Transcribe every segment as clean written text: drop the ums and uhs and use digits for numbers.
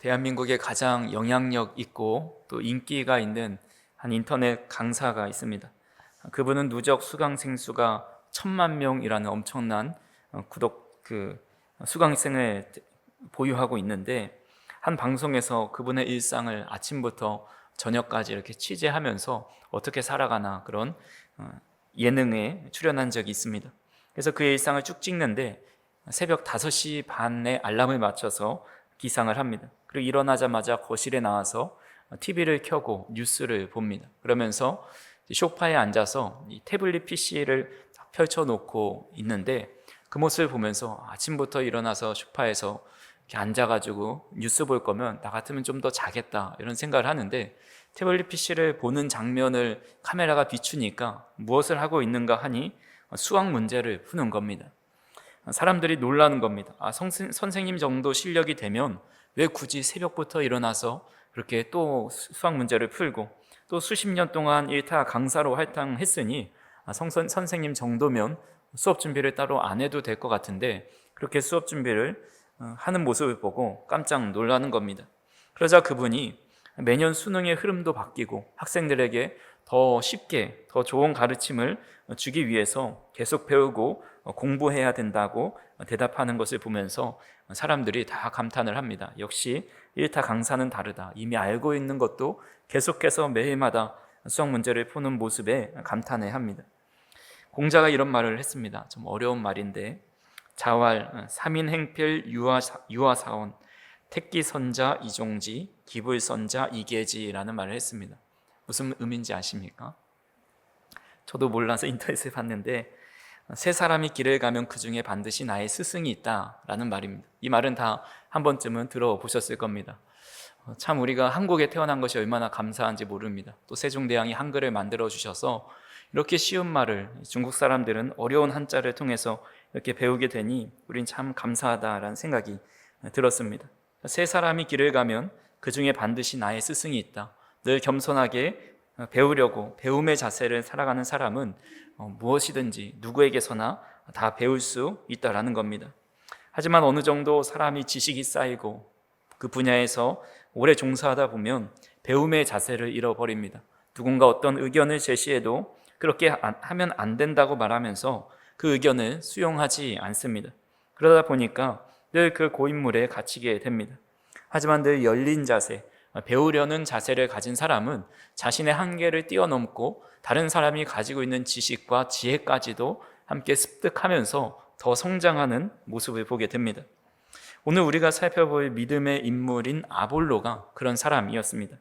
대한민국에 가장 영향력 있고 또 인기가 있는 한 인터넷 강사가 있습니다. 그분은 누적 수강생 수가 1,000만 명이라는 엄청난 수강생을 보유하고 있는데, 한 방송에서 그분의 일상을 아침부터 저녁까지 이렇게 취재하면서 어떻게 살아가나 그런 예능에 출연한 적이 있습니다. 그래서 그 일상을 쭉 찍는데 새벽 5시 반에 알람을 맞춰서 기상을 합니다. 그리고 일어나자마자 거실에 나와서 TV를 켜고 뉴스를 봅니다. 그러면서 소파에 앉아서 이 태블릿 PC를 펼쳐놓고 있는데, 그 모습을 보면서 아침부터 일어나서 소파에서 이렇게 앉아가지고 뉴스 볼 거면 나 같으면 좀 더 자겠다 이런 생각을 하는데, 태블릿 PC를 보는 장면을 카메라가 비추니까 무엇을 하고 있는가 하니 수학 문제를 푸는 겁니다. 사람들이 놀라는 겁니다. 선생님 정도 실력이 되면 왜 굳이 새벽부터 일어나서 그렇게 또 수학 문제를 풀고, 또 수십 년 동안 일타 강사로 활동했으니 선생님 정도면 수업 준비를 따로 안 해도 될 것 같은데, 그렇게 수업 준비를 하는 모습을 보고 깜짝 놀라는 겁니다. 그러자 그분이 매년 수능의 흐름도 바뀌고 학생들에게 더 쉽게 더 좋은 가르침을 주기 위해서 계속 배우고 공부해야 된다고 대답하는 것을 보면서 사람들이 다 감탄을 합니다. 역시 일타 강사는 다르다. 이미 알고 있는 것도 계속해서 매일마다 수학 문제를 푸는 모습에 감탄을 합니다. 공자가 이런 말을 했습니다. 좀 어려운 말인데, 자활, 삼인행필, 유화사원, 택기선자 이종지, 기불선자 이계지라는 말을 했습니다. 무슨 의미인지 아십니까? 저도 몰라서 인터넷에 봤는데, 세 사람이 길을 가면 그 중에 반드시 나의 스승이 있다라는 말입니다. 이 말은 다 한 번쯤은 들어보셨을 겁니다. 참 우리가 한국에 태어난 것이 얼마나 감사한지 모릅니다. 또 세종대왕이 한글을 만들어 주셔서 이렇게 쉬운 말을 중국 사람들은 어려운 한자를 통해서 이렇게 배우게 되니 우린 참 감사하다라는 생각이 들었습니다. 세 사람이 길을 가면 그 중에 반드시 나의 스승이 있다. 늘 겸손하게 배우려고 배움의 자세를 살아가는 사람은 무엇이든지 누구에게서나 다 배울 수 있다라는 겁니다. 하지만 어느 정도 사람이 지식이 쌓이고 그 분야에서 오래 종사하다 보면 배움의 자세를 잃어버립니다. 누군가 어떤 의견을 제시해도 그렇게 하면 안 된다고 말하면서 그 의견을 수용하지 않습니다. 그러다 보니까 늘 그 고인물에 갇히게 됩니다. 하지만 늘 열린 자세, 배우려는 자세를 가진 사람은 자신의 한계를 뛰어넘고 다른 사람이 가지고 있는 지식과 지혜까지도 함께 습득하면서 더 성장하는 모습을 보게 됩니다. 오늘 우리가 살펴볼 믿음의 인물인 아볼로가 그런 사람이었습니다.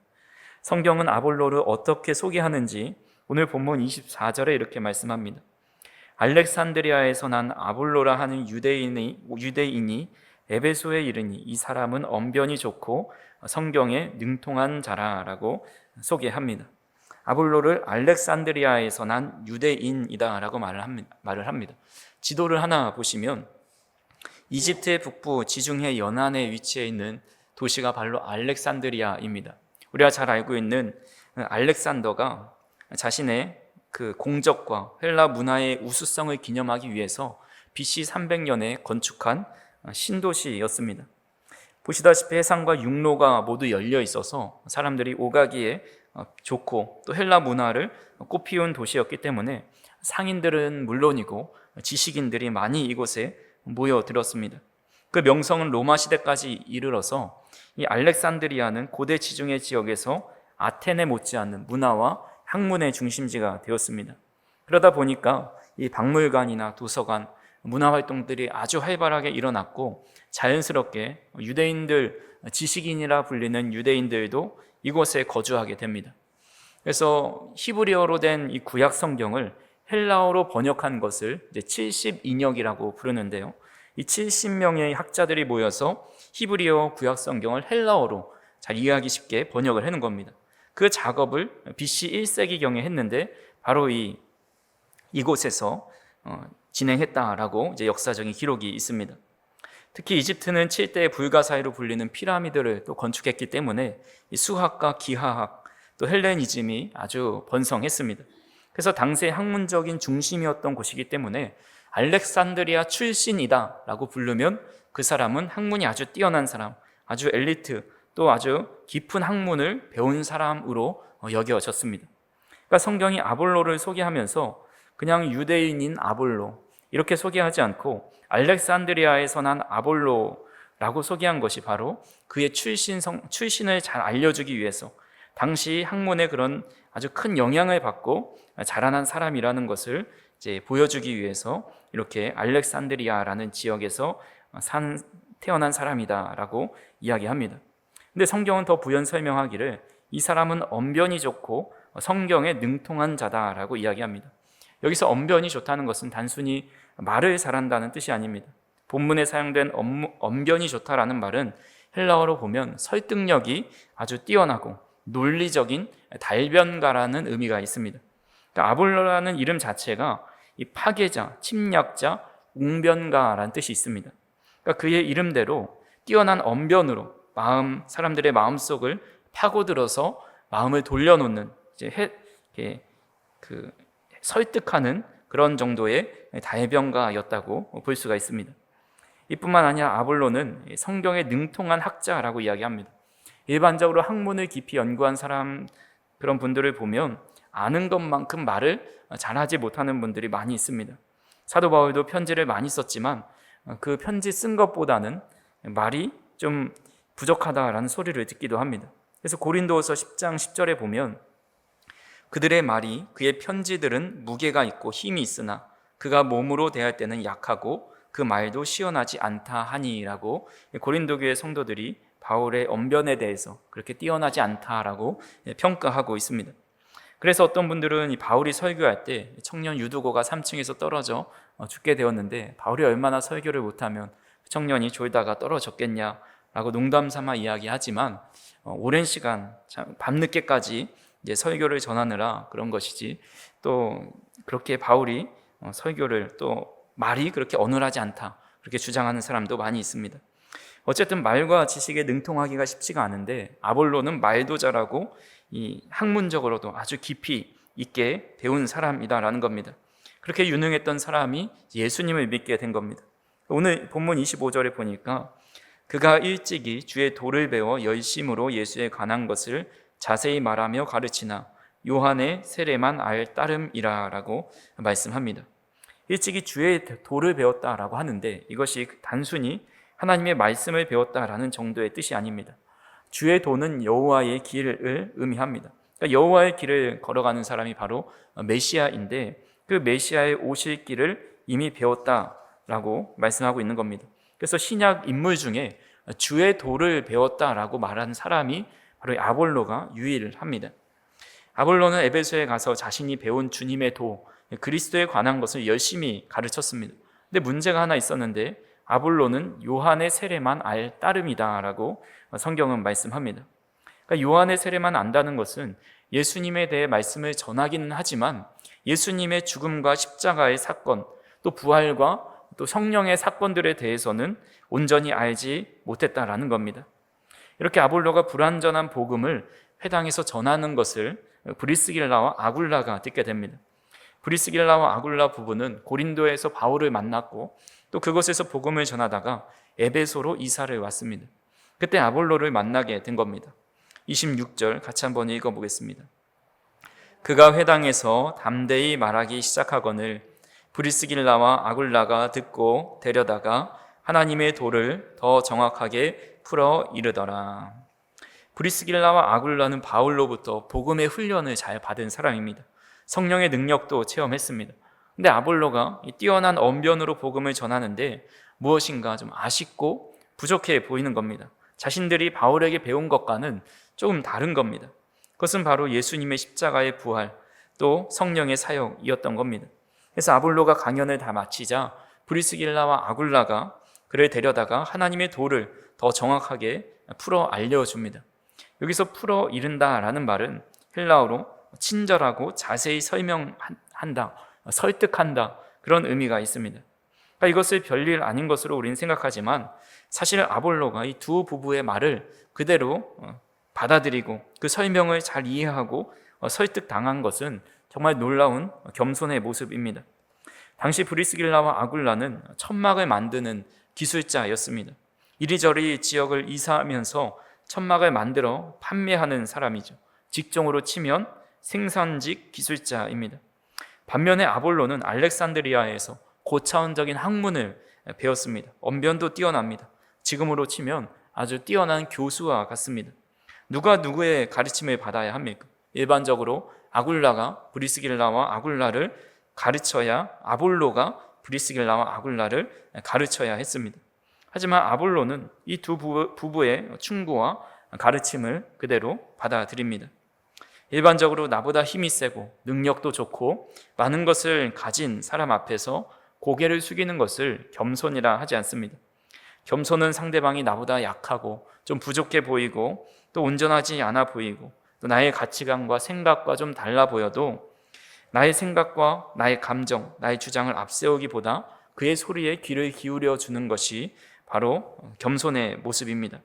성경은 아볼로를 어떻게 소개하는지 오늘 본문 24절에 이렇게 말씀합니다. 알렉산드리아에서 난 아볼로라 하는 유대인이 에베소에 이르니 이 사람은 언변이 좋고 성경에 능통한 자라라고 소개합니다. 아볼로를 알렉산드리아에서 난 유대인이다라고 말을 합니다. 지도를 하나 보시면 이집트의 북부 지중해 연안에 위치해 있는 도시가 바로 알렉산드리아입니다. 우리가 잘 알고 있는 알렉산더가 자신의 그 공적과 헬라 문화의 우수성을 기념하기 위해서 BC 300년에 건축한 신도시였습니다. 보시다시피 해상과 육로가 모두 열려 있어서 사람들이 오가기에 좋고 또 헬라 문화를 꽃피운 도시였기 때문에 상인들은 물론이고 지식인들이 많이 이곳에 모여들었습니다. 그 명성은 로마 시대까지 이르러서 이 알렉산드리아는 고대 지중해 지역에서 아테네 못지않는 문화와 학문의 중심지가 되었습니다. 그러다 보니까 이 박물관이나 도서관, 문화활동들이 아주 활발하게 일어났고 자연스럽게 지식인이라 불리는 유대인들도 이곳에 거주하게 됩니다. 그래서 히브리어로 된 이 구약 성경을 헬라어로 번역한 것을 이제 70인역이라고 부르는데요. 이 70명의 학자들이 모여서 히브리어 구약 성경을 헬라어로 잘 이해하기 쉽게 번역을 해놓은 겁니다. 그 작업을 BC 1세기경에 했는데 바로 이곳에서 진행했다라고 이제 역사적인 기록이 있습니다. 특히 이집트는 7대의 불가사의로 불리는 피라미드를 또 건축했기 때문에 이 수학과 기하학 또 헬레니즘이 아주 번성했습니다. 그래서 당시의 학문적인 중심이었던 곳이기 때문에 알렉산드리아 출신이다 라고 부르면 그 사람은 학문이 아주 뛰어난 사람, 아주 엘리트 또 아주 깊은 학문을 배운 사람으로 여겨졌습니다. 그러니까 성경이 아볼로를 소개하면서 그냥 유대인인 아볼로 이렇게 소개하지 않고 알렉산드리아에서 난 아볼로라고 소개한 것이 바로 그의 출신을 잘 알려주기 위해서 당시 학문에 그런 아주 큰 영향을 받고 자라난 사람이라는 것을 이제 보여주기 위해서 이렇게 알렉산드리아라는 지역에서 태어난 사람이다라고 이야기합니다. 근데 성경은 더 부연 설명하기를 이 사람은 언변이 좋고 성경에 능통한 자다라고 이야기합니다. 여기서 언변이 좋다는 것은 단순히 말을 잘한다는 뜻이 아닙니다. 본문에 사용된 언변이 좋다라는 말은 헬라어로 보면 설득력이 아주 뛰어나고 논리적인 달변가라는 의미가 있습니다. 그러니까 아볼로라는 이름 자체가 이 파괴자, 침략자, 웅변가라는 뜻이 있습니다. 그러니까 그의 이름대로 뛰어난 언변으로 사람들의 마음속을 파고들어서 마음을 돌려놓는 설득하는 그런 정도의 달변가였다고 볼 수가 있습니다. 이뿐만 아니라 아볼로는 성경에 능통한 학자라고 이야기합니다. 일반적으로 학문을 깊이 연구한 그런 분들을 보면 아는 것만큼 말을 잘하지 못하는 분들이 많이 있습니다. 사도 바울도 편지를 많이 썼지만 그 편지 쓴 것보다는 말이 좀 부족하다라는 소리를 듣기도 합니다. 그래서 고린도후서 10장 10절에 보면 그들의 말이 그의 편지들은 무게가 있고 힘이 있으나 그가 몸으로 대할 때는 약하고 그 말도 시원하지 않다 하니라고 고린도 교회 성도들이 바울의 언변에 대해서 그렇게 뛰어나지 않다라고 평가하고 있습니다. 그래서 어떤 분들은 이 바울이 설교할 때 청년 유두고가 3층에서 떨어져 죽게 되었는데 바울이 얼마나 설교를 못하면 청년이 졸다가 떨어졌겠냐라고 농담삼아 이야기하지만 오랜 시간 밤늦게까지 이제 설교를 전하느라 그런 것이지 또 그렇게 바울이 설교를 또 말이 그렇게 어눌하지 않다 그렇게 주장하는 사람도 많이 있습니다. 어쨌든 말과 지식에 능통하기가 쉽지가 않은데 아볼로는 말도 잘하고 이 학문적으로도 아주 깊이 있게 배운 사람이다라는 겁니다. 그렇게 유능했던 사람이 예수님을 믿게 된 겁니다. 오늘 본문 25절에 보니까 그가 일찍이 주의 도를 배워 열심으로 예수에 관한 것을 자세히 말하며 가르치나 요한의 세례만 알 따름이라라고 말씀합니다. 일찍이 주의 도를 배웠다라고 하는데 이것이 단순히 하나님의 말씀을 배웠다라는 정도의 뜻이 아닙니다. 주의 도는 여호와의 길을 의미합니다. 그러니까 여호와의 길을 걸어가는 사람이 바로 메시아인데 그 메시아의 오실 길을 이미 배웠다라고 말씀하고 있는 겁니다. 그래서 신약 인물 중에 주의 도를 배웠다라고 말하는 사람이 바로 아볼로가 유일합니다. 아볼로는 에베소에 가서 자신이 배운 주님의 도, 그리스도에 관한 것을 열심히 가르쳤습니다. 근데 문제가 하나 있었는데 아볼로는 요한의 세례만 알 따름이다라고 성경은 말씀합니다. 그러니까 요한의 세례만 안다는 것은 예수님에 대해 말씀을 전하기는 하지만 예수님의 죽음과 십자가의 사건, 또 부활과 또 성령의 사건들에 대해서는 온전히 알지 못했다라는 겁니다. 이렇게 아볼로가 불완전한 복음을 회당에서 전하는 것을 브리스길라와 아굴라가 듣게 됩니다. 브리스길라와 아굴라 부부는 고린도에서 바울을 만났고 또 그곳에서 복음을 전하다가 에베소로 이사를 왔습니다. 그때 아볼로를 만나게 된 겁니다. 26절 같이 한번 읽어보겠습니다. 그가 회당에서 담대히 말하기 시작하거늘 브리스길라와 아굴라가 듣고 데려다가 하나님의 도를 더 정확하게 풀어 이르더라. 브리스길라와 아굴라는 바울로부터 복음의 훈련을 잘 받은 사람입니다. 성령의 능력도 체험했습니다. 근데 아볼로가 뛰어난 언변으로 복음을 전하는데 무엇인가 좀 아쉽고 부족해 보이는 겁니다. 자신들이 바울에게 배운 것과는 조금 다른 겁니다. 그것은 바로 예수님의 십자가의 부활, 또 성령의 사역이었던 겁니다. 그래서 아볼로가 강연을 다 마치자 브리스길라와 아굴라가 그를 데려다가 하나님의 도를 더 정확하게 풀어 알려줍니다. 여기서 풀어 이른다라는 말은 헬라어로 친절하고 자세히 설명한다, 설득한다 그런 의미가 있습니다. 그러니까 이것을 별일 아닌 것으로 우리는 생각하지만 사실 아볼로가 이 두 부부의 말을 그대로 받아들이고 그 설명을 잘 이해하고 설득당한 것은 정말 놀라운 겸손의 모습입니다. 당시 브리스길라와 아굴라는 천막을 만드는 기술자였습니다. 이리저리 지역을 이사하면서 천막을 만들어 판매하는 사람이죠. 직종으로 치면 생산직 기술자입니다. 반면에 아볼로는 알렉산드리아에서 고차원적인 학문을 배웠습니다. 언변도 뛰어납니다. 지금으로 치면 아주 뛰어난 교수와 같습니다. 누가 누구의 가르침을 받아야 합니까? 일반적으로 아굴라가 브리스길라와 아굴라를 가르쳐야, 아볼로가 브리스길라와 아굴라를 가르쳐야 했습니다. 하지만 아볼로는 이 두 부부의 충고와 가르침을 그대로 받아들입니다. 일반적으로 나보다 힘이 세고 능력도 좋고 많은 것을 가진 사람 앞에서 고개를 숙이는 것을 겸손이라 하지 않습니다. 겸손은 상대방이 나보다 약하고 좀 부족해 보이고 또 온전하지 않아 보이고 또 나의 가치관과 생각과 좀 달라 보여도 나의 생각과 나의 감정, 나의 주장을 앞세우기보다 그의 소리에 귀를 기울여 주는 것이 바로 겸손의 모습입니다.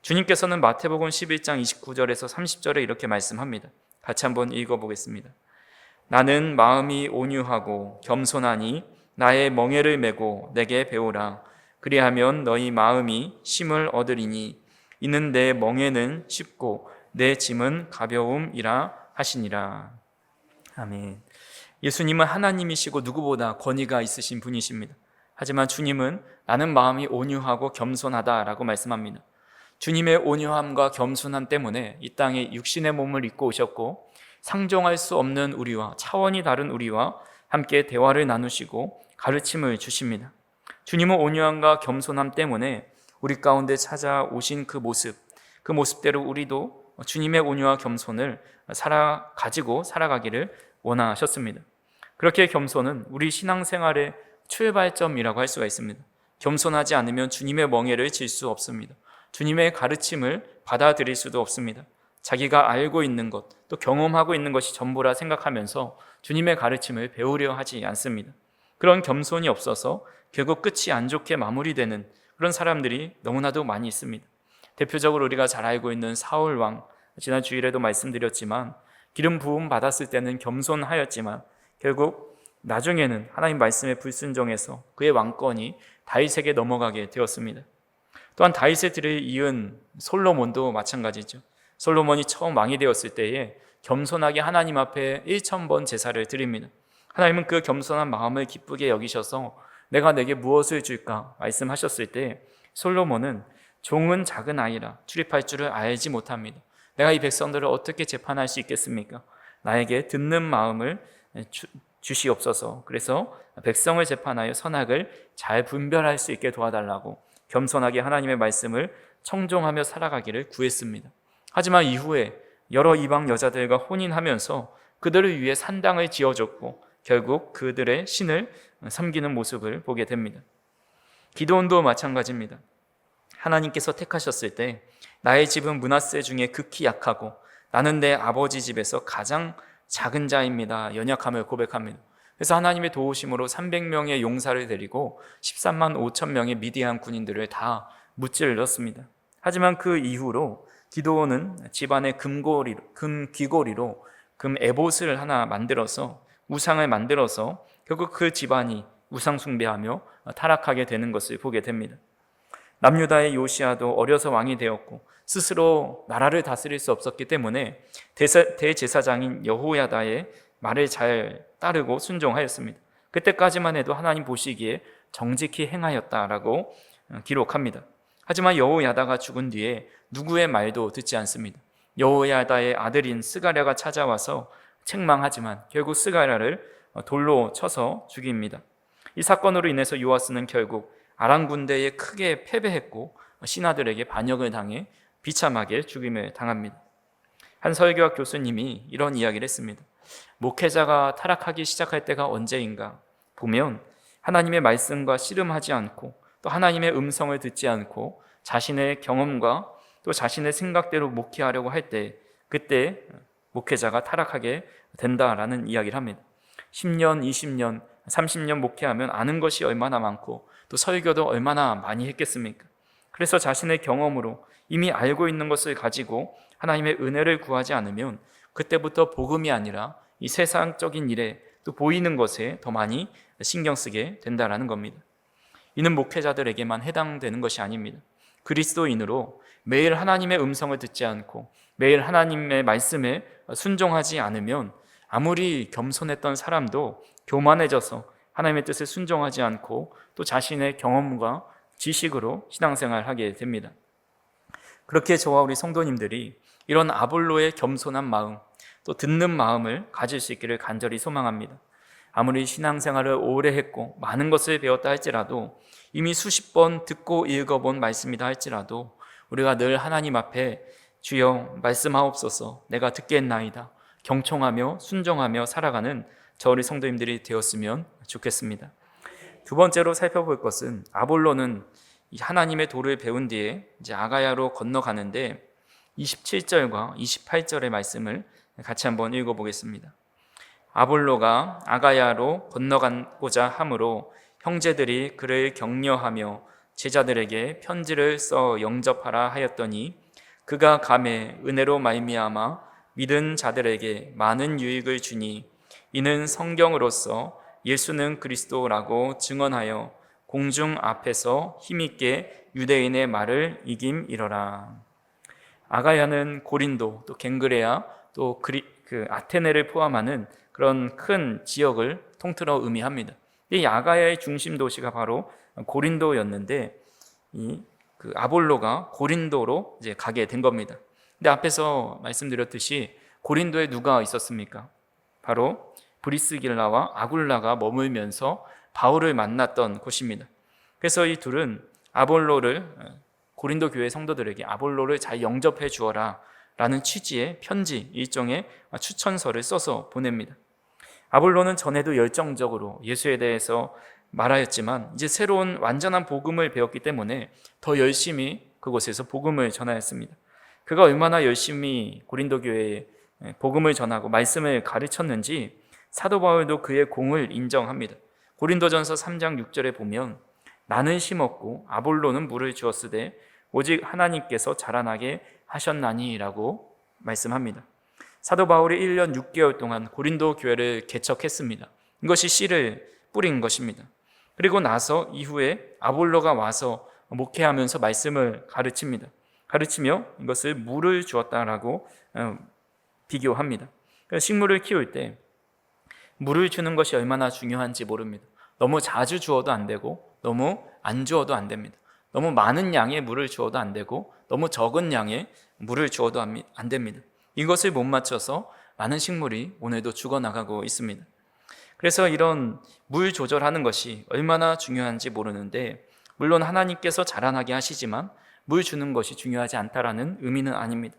주님께서는 마태복음 11장 29절에서 30절에 이렇게 말씀합니다. 같이 한번 읽어보겠습니다. 나는 마음이 온유하고 겸손하니 나의 멍에를 메고 내게 배우라. 그리하면 너희 마음이 쉼을 얻으리니 이는 내 멍에는 쉽고 내 짐은 가벼움이라 하시니라. 아멘. 예수님은 하나님이시고 누구보다 권위가 있으신 분이십니다. 하지만 주님은 나는 마음이 온유하고 겸손하다라고 말씀합니다. 주님의 온유함과 겸손함 때문에 이 땅에 육신의 몸을 입고 오셨고 상종할 수 없는 우리와 차원이 다른 우리와 함께 대화를 나누시고 가르침을 주십니다. 주님은 온유함과 겸손함 때문에 우리 가운데 찾아오신 그 모습대로 우리도 주님의 온유와 겸손을 가지고 살아가기를 원하셨습니다. 그렇게 겸손은 우리 신앙생활의 출발점이라고 할 수가 있습니다. 겸손하지 않으면 주님의 멍에를 질 수 없습니다. 주님의 가르침을 받아들일 수도 없습니다. 자기가 알고 있는 것, 또 경험하고 있는 것이 전부라 생각하면서 주님의 가르침을 배우려 하지 않습니다. 그런 겸손이 없어서 결국 끝이 안 좋게 마무리되는 그런 사람들이 너무나도 많이 있습니다. 대표적으로 우리가 잘 알고 있는 사울 왕, 지난 주일에도 말씀드렸지만 기름 부음 받았을 때는 겸손하였지만 결국 나중에는 하나님 말씀에 불순종해서 그의 왕권이 다윗에게 넘어가게 되었습니다. 또한 다윗의 뒤를 이은 솔로몬도 마찬가지죠. 솔로몬이 처음 왕이 되었을 때에 겸손하게 하나님 앞에 1000번 제사를 드립니다. 하나님은 그 겸손한 마음을 기쁘게 여기셔서 내가 내게 무엇을 줄까 말씀하셨을 때 솔로몬은 종은 작은 아이라 출입할 줄을 알지 못합니다. 내가 이 백성들을 어떻게 재판할 수 있겠습니까? 나에게 듣는 마음을 주시옵소서. 그래서 백성을 재판하여 선악을 잘 분별할 수 있게 도와달라고 겸손하게 하나님의 말씀을 청종하며 살아가기를 구했습니다. 하지만 이후에 여러 이방 여자들과 혼인하면서 그들을 위해 산당을 지어줬고 결국 그들의 신을 섬기는 모습을 보게 됩니다. 기드온도 마찬가지입니다. 하나님께서 택하셨을 때 나의 집은 므낫세 중에 극히 약하고 나는 내 아버지 집에서 가장 작은 자입니다. 연약함을 고백합니다. 그래서 하나님의 도우심으로 300명의 용사를 데리고 13만 5천 명의 미디안 군인들을 다 무찔렀습니다. 하지만 그 이후로 기드온은 집안의 금 귀고리로 금 에봇을 하나 만들어서 우상을 만들어서 결국 그 집안이 우상 숭배하며 타락하게 되는 것을 보게 됩니다. 남유다의 요시아도 어려서 왕이 되었고 스스로 나라를 다스릴 수 없었기 때문에 대제사장인 여호야다의 말을 잘 따르고 순종하였습니다. 그때까지만 해도 하나님 보시기에 정직히 행하였다라고 기록합니다. 하지만 여호야다가 죽은 뒤에 누구의 말도 듣지 않습니다. 여호야다의 아들인 스가랴가 찾아와서 책망하지만 결국 스가랴를 돌로 쳐서 죽입니다. 이 사건으로 인해서 요아스는 결국 아람 군대에 크게 패배했고 신하들에게 반역을 당해 비참하게 죽임을 당합니다. 한 설교학 교수님이 이런 이야기를 했습니다. 목회자가 타락하기 시작할 때가 언제인가 보면 하나님의 말씀과 씨름하지 않고 또 하나님의 음성을 듣지 않고 자신의 경험과 또 자신의 생각대로 목회하려고 할 때 그때 목회자가 타락하게 된다라는 이야기를 합니다. 10년, 20년, 30년 목회하면 아는 것이 얼마나 많고 또 설교도 얼마나 많이 했겠습니까? 그래서 자신의 경험으로 이미 알고 있는 것을 가지고 하나님의 은혜를 구하지 않으면 그때부터 복음이 아니라 이 세상적인 일에 또 보이는 것에 더 많이 신경 쓰게 된다라는 겁니다. 이는 목회자들에게만 해당되는 것이 아닙니다. 그리스도인으로 매일 하나님의 음성을 듣지 않고 매일 하나님의 말씀에 순종하지 않으면 아무리 겸손했던 사람도 교만해져서 하나님의 뜻에 순종하지 않고 또 자신의 경험과 지식으로 신앙생활을 하게 됩니다. 그렇게 저와 우리 성도님들이 이런 아볼로의 겸손한 마음, 또 듣는 마음을 가질 수 있기를 간절히 소망합니다. 아무리 신앙생활을 오래 했고 많은 것을 배웠다 할지라도, 이미 수십 번 듣고 읽어본 말씀이다 할지라도 우리가 늘 하나님 앞에 주여 말씀하옵소서, 내가 듣겠나이다, 경청하며 순종하며 살아가는 저 우리 성도님들이 되었으면 좋겠습니다. 두 번째로 살펴볼 것은, 아볼로는 하나님의 도를 배운 뒤에 이제 아가야로 건너가는데 27절과 28절의 말씀을 같이 한번 읽어보겠습니다. 아볼로가 아가야로 건너가고자 하므로 형제들이 그를 격려하며 제자들에게 편지를 써 영접하라 하였더니, 그가 감에 은혜로 말미암아 믿은 자들에게 많은 유익을 주니 이는 성경으로서 예수는 그리스도라고 증언하여 공중 앞에서 힘있게 유대인의 말을 이김이러라. 아가야는 고린도, 또 갱그레아, 또 아테네를 포함하는 그런 큰 지역을 통틀어 의미합니다. 이 아가야의 중심 도시가 바로 고린도였는데, 그 아볼로가 고린도로 이제 가게 된 겁니다. 근데 앞에서 말씀드렸듯이 고린도에 누가 있었습니까? 바로 브리스길라와 아굴라가 머물면서 바울을 만났던 곳입니다. 그래서 이 둘은 고린도 교회 성도들에게 아볼로를 잘 영접해 주어라 라는 취지의 편지, 일종의 추천서를 써서 보냅니다. 아볼로는 전에도 열정적으로 예수에 대해서 말하였지만 이제 새로운 완전한 복음을 배웠기 때문에 더 열심히 그곳에서 복음을 전하였습니다. 그가 얼마나 열심히 고린도 교회에 복음을 전하고 말씀을 가르쳤는지 사도 바울도 그의 공을 인정합니다. 고린도전서 3장 6절에 보면, 나는 심었고 아볼로는 물을 주었으되 오직 하나님께서 자라나게 하셨나니 라고 말씀합니다. 사도 바울이 1년 6개월 동안 고린도 교회를 개척했습니다. 이것이 씨를 뿌린 것입니다. 그리고 나서 이후에 아볼로가 와서 목회하면서 말씀을 가르치며 이것을 물을 주었다라고 비교합니다. 식물을 키울 때 물을 주는 것이 얼마나 중요한지 모릅니다. 너무 자주 주어도 안 되고 너무 안 주어도 안 됩니다. 너무 많은 양의 물을 주어도 안 되고 너무 적은 양의 물을 주어도 안 됩니다. 이것을 못 맞춰서 많은 식물이 오늘도 죽어나가고 있습니다. 그래서 이런 물 조절하는 것이 얼마나 중요한지 모르는데, 물론 하나님께서 자라나게 하시지만 물 주는 것이 중요하지 않다라는 의미는 아닙니다.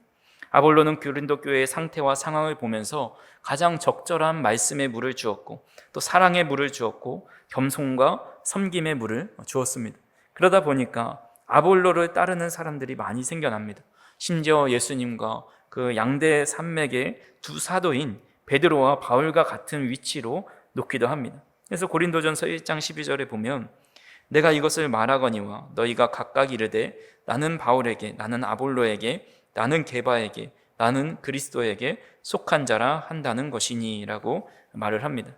아볼로는 고린도 교회의 상태와 상황을 보면서 가장 적절한 말씀의 물을 주었고, 또 사랑의 물을 주었고, 겸손과 섬김의 물을 주었습니다. 그러다 보니까 아볼로를 따르는 사람들이 많이 생겨납니다. 심지어 예수님과 그 양대 산맥의 두 사도인 베드로와 바울과 같은 위치로 놓기도 합니다. 그래서 고린도전서 1장 12절에 보면, 내가 이것을 말하거니와 너희가 각각 이르되 나는 바울에게, 나는 아볼로에게, 나는 게바에게, 나는 그리스도에게 속한 자라 한다는 것이니 라고 말을 합니다.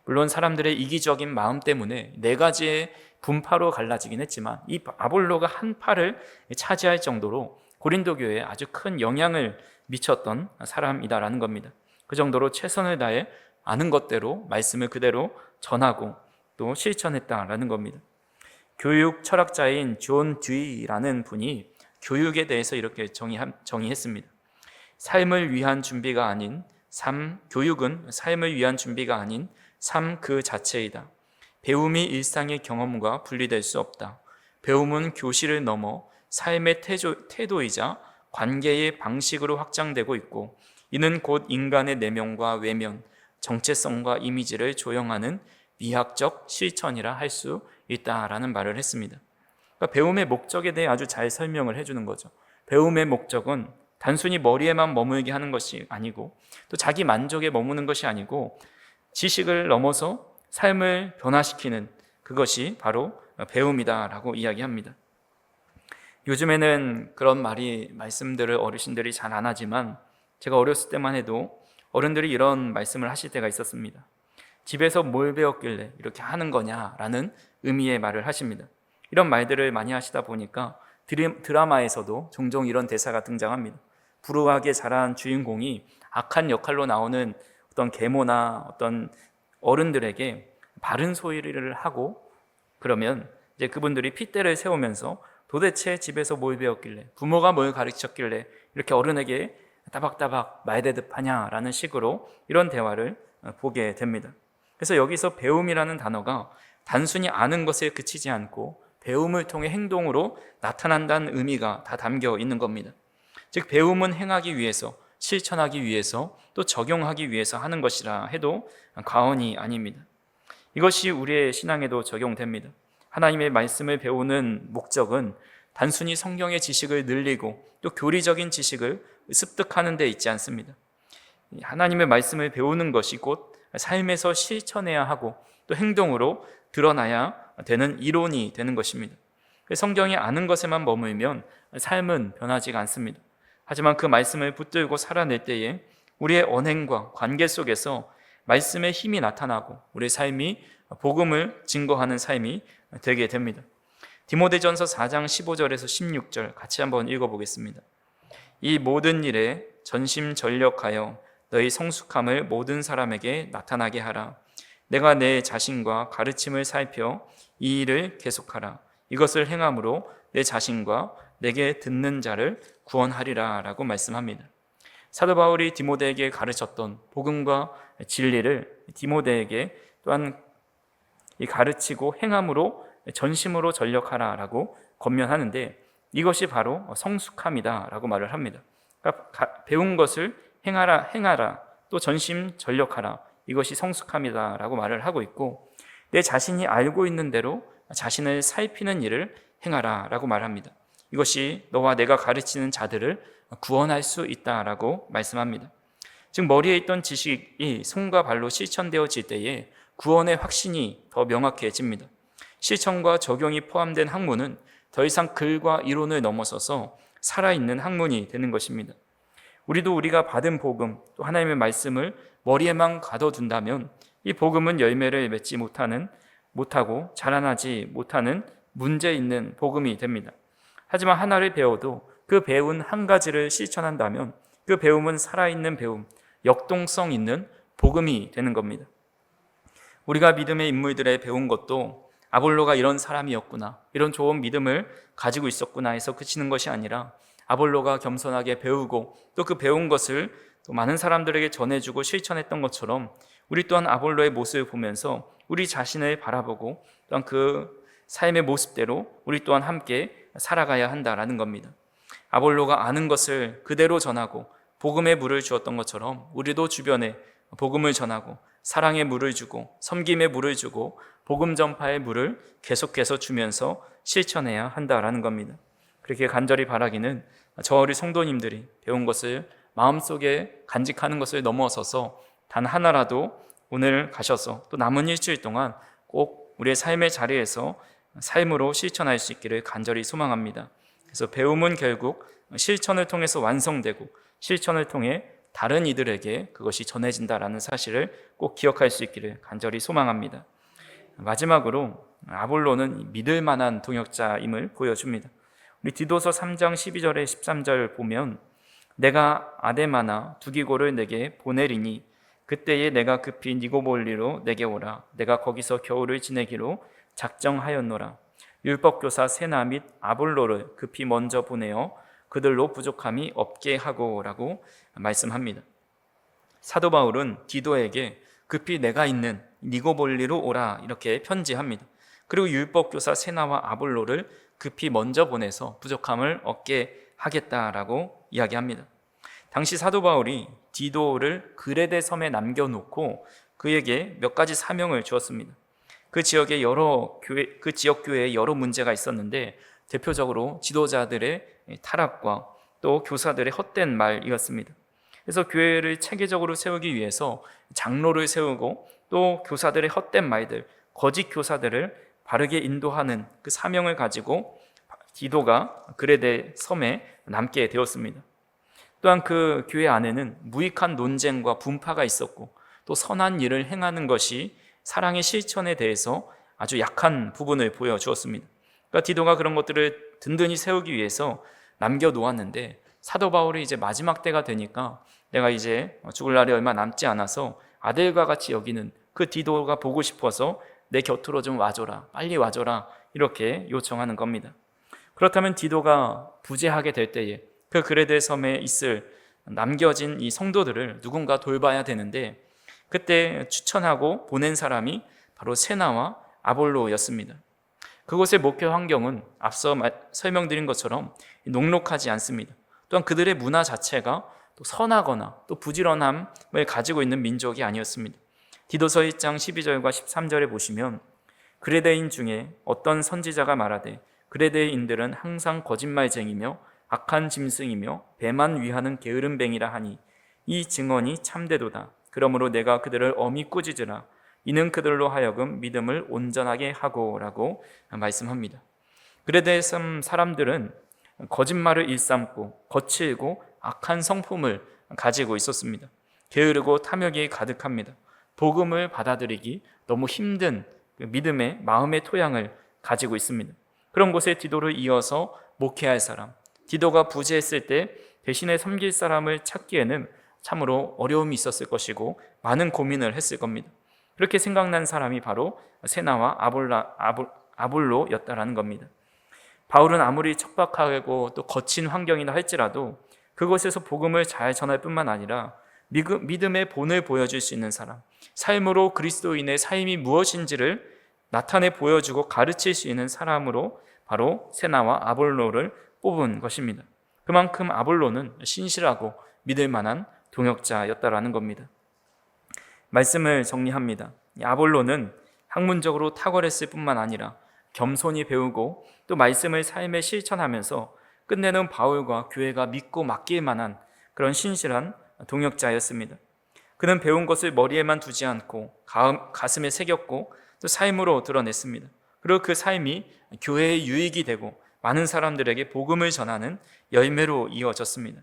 물론 사람들의 이기적인 마음 때문에 네 가지의 분파로 갈라지긴 했지만 이 아볼로가 한 파를 차지할 정도로 고린도 교회에 아주 큰 영향을 미쳤던 사람이다라는 겁니다. 그 정도로 최선을 다해 아는 것대로 말씀을 그대로 전하고 또 실천했다라는 겁니다. 교육 철학자인 존 듀이라는 분이 교육에 대해서 이렇게 정의했습니다. 교육은 삶을 위한 준비가 아닌 삶 그 자체이다. 배움이 일상의 경험과 분리될 수 없다. 배움은 교실을 넘어 삶의 태도이자 관계의 방식으로 확장되고 있고, 이는 곧 인간의 내면과 외면, 정체성과 이미지를 조형하는 미학적 실천이라 할 수 있다라는 말을 했습니다. 그러니까 배움의 목적에 대해 아주 잘 설명을 해주는 거죠. 배움의 목적은 단순히 머리에만 머물게 하는 것이 아니고, 또 자기 만족에 머무는 것이 아니고, 지식을 넘어서 삶을 변화시키는 그것이 바로 배움이다라고 이야기합니다. 요즘에는 그런 말씀들을 어르신들이 잘 안 하지만, 제가 어렸을 때만 해도 어른들이 이런 말씀을 하실 때가 있었습니다. 집에서 뭘 배웠길래 이렇게 하는 거냐라는 의미의 말을 하십니다. 이런 말들을 많이 하시다 보니까 드라마에서도 종종 이런 대사가 등장합니다. 불우하게 자란 주인공이 악한 역할로 나오는 어떤 계모나 어떤 어른들에게 바른 소리를 하고 그러면 이제 그분들이 핏대를 세우면서 도대체 집에서 뭘 배웠길래, 부모가 뭘 가르쳤길래 이렇게 어른에게 따박따박 말대답하냐라는 식으로 이런 대화를 보게 됩니다. 그래서 여기서 배움이라는 단어가 단순히 아는 것에 그치지 않고 배움을 통해 행동으로 나타난다는 의미가 다 담겨 있는 겁니다. 즉 배움은 행하기 위해서, 실천하기 위해서, 또 적용하기 위해서 하는 것이라 해도 과언이 아닙니다. 이것이 우리의 신앙에도 적용됩니다. 하나님의 말씀을 배우는 목적은 단순히 성경의 지식을 늘리고 또 교리적인 지식을 습득하는 데 있지 않습니다. 하나님의 말씀을 배우는 것이 곧 삶에서 실천해야 하고 또 행동으로 드러나야 되는 이론이 되는 것입니다. 성경이 아는 것에만 머물면 삶은 변하지가 않습니다. 하지만 그 말씀을 붙들고 살아낼 때에 우리의 언행과 관계 속에서 말씀의 힘이 나타나고 우리의 삶이 복음을 증거하는 삶이 되게 됩니다. 디모데전서 4장 15절에서 16절 같이 한번 읽어보겠습니다. 이 모든 일에 전심전력하여 너희 성숙함을 모든 사람에게 나타나게 하라. 내가 내 자신과 가르침을 살펴 이 일을 계속하라. 이것을 행함으로 내 자신과 내게 듣는 자를 구원하리라 라고 말씀합니다. 사도 바울이 디모데에게 가르쳤던 복음과 진리를 디모데에게 또한 가르치고 행함으로 전심으로 전력하라 라고 권면하는데 이것이 바로 성숙함이다 라고 말을 합니다. 그러니까 배운 것을 행하라 또 전심전력하라, 이것이 성숙함이다 라고 말을 하고 있고, 내 자신이 알고 있는 대로 자신을 살피는 일을 행하라 라고 말합니다. 이것이 너와 내가 가르치는 자들을 구원할 수 있다라고 말씀합니다. 즉 머리에 있던 지식이 손과 발로 실천되어질 때에 구원의 확신이 더 명확해집니다. 실천과 적용이 포함된 학문은 더 이상 글과 이론을 넘어서서 살아있는 학문이 되는 것입니다. 우리도 우리가 받은 복음, 또 하나님의 말씀을 머리에만 가둬둔다면 이 복음은 열매를 맺지 못하고 자라나지 못하는 문제 있는 복음이 됩니다. 하지만 하나를 배워도 그 배운 한 가지를 실천한다면 그 배움은 살아있는 배움, 역동성 있는 복음이 되는 겁니다. 우리가 믿음의 인물들의 배운 것도 아볼로가 이런 사람이었구나, 이런 좋은 믿음을 가지고 있었구나 해서 그치는 것이 아니라 아볼로가 겸손하게 배우고 또 그 배운 것을 또 많은 사람들에게 전해주고 실천했던 것처럼 우리 또한 아볼로의 모습을 보면서 우리 자신을 바라보고 또한 그 삶의 모습대로 우리 또한 함께 살아가야 한다라는 겁니다. 아볼로가 아는 것을 그대로 전하고 복음의 물을 주었던 것처럼 우리도 주변에 복음을 전하고 사랑의 물을 주고 섬김의 물을 주고 복음 전파의 물을 계속해서 주면서 실천해야 한다라는 겁니다. 그렇게 간절히 바라기는 저 우리 성도님들이 배운 것을 마음속에 간직하는 것을 넘어서서 단 하나라도 오늘 가셔서 또 남은 일주일 동안 꼭 우리의 삶의 자리에서 삶으로 실천할 수 있기를 간절히 소망합니다. 그래서 배움은 결국 실천을 통해서 완성되고 실천을 통해 다른 이들에게 그것이 전해진다라는 사실을 꼭 기억할 수 있기를 간절히 소망합니다. 마지막으로 아볼로는 믿을 만한 동역자임을 보여줍니다. 우리 디도서 3장 12절에 13절 보면 내가 아데마나 두기고를 내게 보내리니 그때에 내가 급히 니고볼리로 내게 오라. 내가 거기서 겨울을 지내기로 작정하였노라. 율법교사 세나 및 아볼로를 급히 먼저 보내어 그들로 부족함이 없게 하고 라고 말씀합니다. 사도 바울은 디도에게 급히 내가 있는 니고볼리로 오라 이렇게 편지합니다. 그리고 율법교사 세나와 아볼로를 급히 먼저 보내서 부족함을 얻게 하겠다라고 이야기합니다. 당시 사도 바울이 디도를 그레데 섬에 남겨놓고 그에게 몇 가지 사명을 주었습니다. 그 지역 교회에 여러 문제가 있었는데 대표적으로 지도자들의 타락과 또 교사들의 헛된 말이었습니다. 그래서 교회를 체계적으로 세우기 위해서 장로를 세우고 또 교사들의 헛된 말들, 거짓 교사들을 바르게 인도하는 그 사명을 가지고 디도가 그레데 섬에 남게 되었습니다. 또한 그 교회 안에는 무익한 논쟁과 분파가 있었고 또 선한 일을 행하는 것이 사랑의 실천에 대해서 아주 약한 부분을 보여주었습니다. 그러니까 디도가 그런 것들을 든든히 세우기 위해서 남겨놓았는데, 사도 바울이 이제 마지막 때가 되니까 내가 이제 죽을 날이 얼마 남지 않아서 아들과 같이 여기는 그 디도가 보고 싶어서 내 곁으로 좀 와줘라, 빨리 와줘라, 이렇게 요청하는 겁니다. 그렇다면 디도가 부재하게 될 때에 그 그레데 섬에 있을 남겨진 이 성도들을 누군가 돌봐야 되는데, 그때 추천하고 보낸 사람이 바로 세나와 아볼로였습니다. 그곳의 목표 환경은 앞서 설명드린 것처럼 녹록하지 않습니다. 또한 그들의 문화 자체가 또 선하거나 또 부지런함을 가지고 있는 민족이 아니었습니다. 디도서 1장 12절과 13절에 보시면, 그레데인 중에 어떤 선지자가 말하되 그레데인들은 항상 거짓말쟁이며 악한 짐승이며 배만 위하는 게으름뱅이라 하니 이 증언이 참되도다. 그러므로 내가 그들을 엄히 꾸짖으라. 이는 그들로 하여금 믿음을 온전하게 하고 라고 말씀합니다. 그레데 섬 사람들은 거짓말을 일삼고 거칠고 악한 성품을 가지고 있었습니다. 게으르고 탐욕이 가득합니다. 복음을 받아들이기 너무 힘든 믿음의 마음의 토양을 가지고 있습니다. 그런 곳에 디도를 이어서 목회할 사람, 디도가 부재했을 때 대신에 섬길 사람을 찾기에는 참으로 어려움이 있었을 것이고 많은 고민을 했을 겁니다. 그렇게 생각난 사람이 바로 세나와 아볼로였다라는 겁니다. 바울은 아무리 척박하고 또 거친 환경이나 할지라도 그곳에서 복음을 잘 전할 뿐만 아니라 믿음의 본을 보여줄 수 있는 사람, 삶으로 그리스도인의 삶이 무엇인지를 나타내 보여주고 가르칠 수 있는 사람으로 바로 세나와 아볼로를 뽑은 것입니다. 그만큼 아볼로는 신실하고 믿을 만한 동역자였다라는 겁니다. 말씀을 정리합니다. 아볼로는 학문적으로 탁월했을 뿐만 아니라 겸손히 배우고 또 말씀을 삶에 실천하면서 끝내는 바울과 교회가 믿고 맡길 만한 그런 신실한 동역자였습니다. 그는 배운 것을 머리에만 두지 않고 가슴에 새겼고 또 삶으로 드러냈습니다. 그리고 그 삶이 교회의 유익이 되고 많은 사람들에게 복음을 전하는 열매로 이어졌습니다.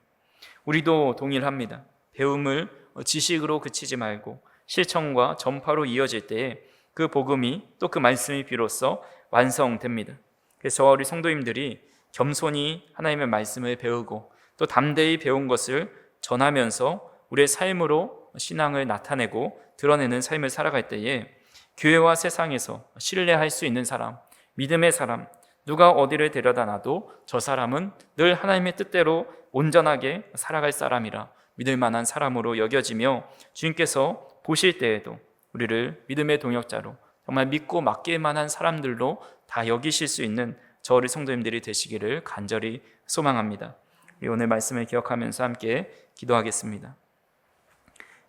우리도 동일합니다. 배움을 지식으로 그치지 말고 실천과 전파로 이어질 때에 그 복음이 또 그 말씀이 비로소 완성됩니다. 그래서 저와 우리 성도님들이 겸손히 하나님의 말씀을 배우고 또 담대히 배운 것을 전하면서 우리의 삶으로 신앙을 나타내고 드러내는 삶을 살아갈 때에 교회와 세상에서 신뢰할 수 있는 사람, 믿음의 사람, 누가 어디를 데려다 놔도 저 사람은 늘 하나님의 뜻대로 온전하게 살아갈 사람이라 믿을 만한 사람으로 여겨지며 주님께서 보실 때에도 우리를 믿음의 동역자로 정말 믿고 맡길 만한 사람들로 다 여기실 수 있는 저 우리 성도님들이 되시기를 간절히 소망합니다. 우리 오늘 말씀을 기억하면서 함께 기도하겠습니다.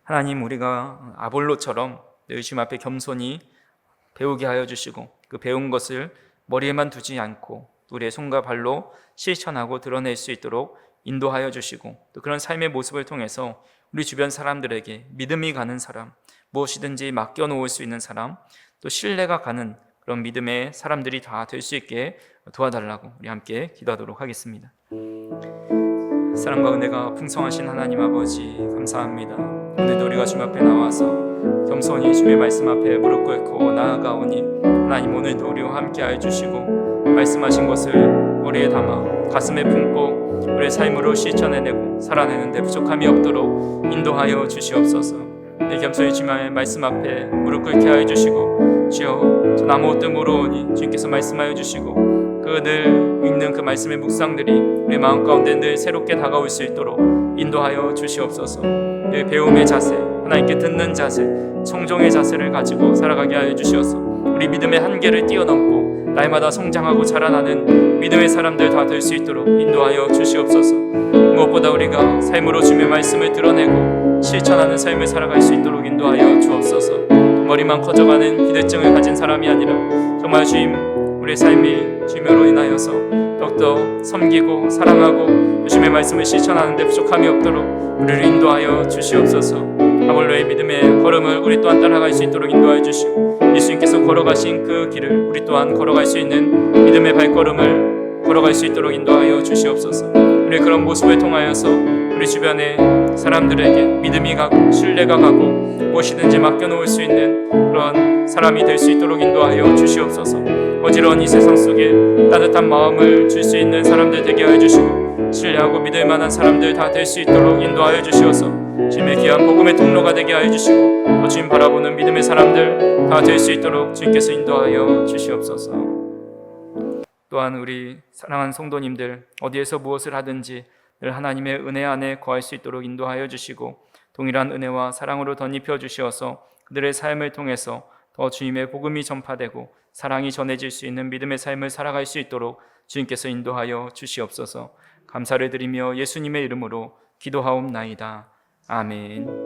하나님, 우리가 아볼로처럼 늘 주님 앞에 겸손히 배우게 하여 주시고 그 배운 것을 머리에만 두지 않고 우리의 손과 발로 실천하고 드러낼 수 있도록 인도하여 주시고 또 그런 삶의 모습을 통해서 우리 주변 사람들에게 믿음이 가는 사람, 무엇이든지 맡겨놓을 수 있는 사람, 또 신뢰가 가는 그런 믿음의 사람들이 다 될 수 있게 도와달라고 우리 함께 기도하도록 하겠습니다. 사랑과 은혜가 풍성하신 하나님 아버지, 감사합니다. 오늘도 우리가 주님 앞에 나와서 겸손히 주의 말씀 앞에 무릎 꿇고 나아가오니 하나님, 오늘도 우리와 함께 하여 주시고 말씀하신 것을 머리에 담아 가슴에 품고 우리의 삶으로 실천해내고 살아내는데 부족함이 없도록 인도하여 주시옵소서. 내 겸손히 주님의 말씀 앞에 무릎 꿇게 하여 주시고, 주여, 전 아무것도 모르오니 주님께서 말씀하여 주시고 그 늘 읽는 그 말씀의 묵상들이 우리 마음 가운데 늘 새롭게 다가올 수 있도록 인도하여 주시옵소서. 내 배움의 자세, 하나님께 듣는 자세, 청종의 자세를 가지고 살아가게 하여 주시옵소서. 우리 믿음의 한계를 뛰어넘고 날마다 성장하고 자라나는 믿음의 사람들 다 될 수 있도록 인도하여 주시옵소서. 무엇보다 우리가 삶으로 주님의 말씀을 드러내고 실천하는 삶을 살아갈 수 있도록 인도하여 주옵소서. 머리만 커져가는 기대증을 가진 사람이 아니라 정말 주님, 우리의 삶이 주님으로 인하여서 더욱더 섬기고 사랑하고 주님의 말씀을 실천하는 데 부족함이 없도록 우리를 인도하여 주시옵소서. 아볼로의 믿음의 걸음을 우리 또한 따라갈 수 있도록 인도하여 주시고 예수님께서 걸어가신 그 길을 우리 또한 걸어갈 수 있는 믿음의 발걸음을 걸어갈 수 있도록 인도하여 주시옵소서. 우리의 그런 모습을 통하여서 우리 주변의 사람들에게 믿음이 가고 신뢰가 가고 무엇이든지 맡겨놓을 수 있는 그런 사람이 될 수 있도록 인도하여 주시옵소서. 어지러운 이 세상 속에 따뜻한 마음을 줄 수 있는 사람들 되게 하여 주시고 신뢰하고 믿을 만한 사람들 다 될 수 있도록 인도하여 주시어서 주님의 귀한 복음의 통로가 되게 하여 주시고 또 주님 바라보는 믿음의 사람들 다 될 수 있도록 주님께서 인도하여 주시옵소서. 또한 우리 사랑하는 성도님들 어디에서 무엇을 하든지 늘 하나님의 은혜 안에 거할 수 있도록 인도하여 주시고 동일한 은혜와 사랑으로 덧입혀 주시어서 그들의 삶을 통해서 더 주님의 복음이 전파되고 사랑이 전해질 수 있는 믿음의 삶을 살아갈 수 있도록 주님께서 인도하여 주시옵소서. 감사를 드리며 예수님의 이름으로 기도하옵나이다. 아멘.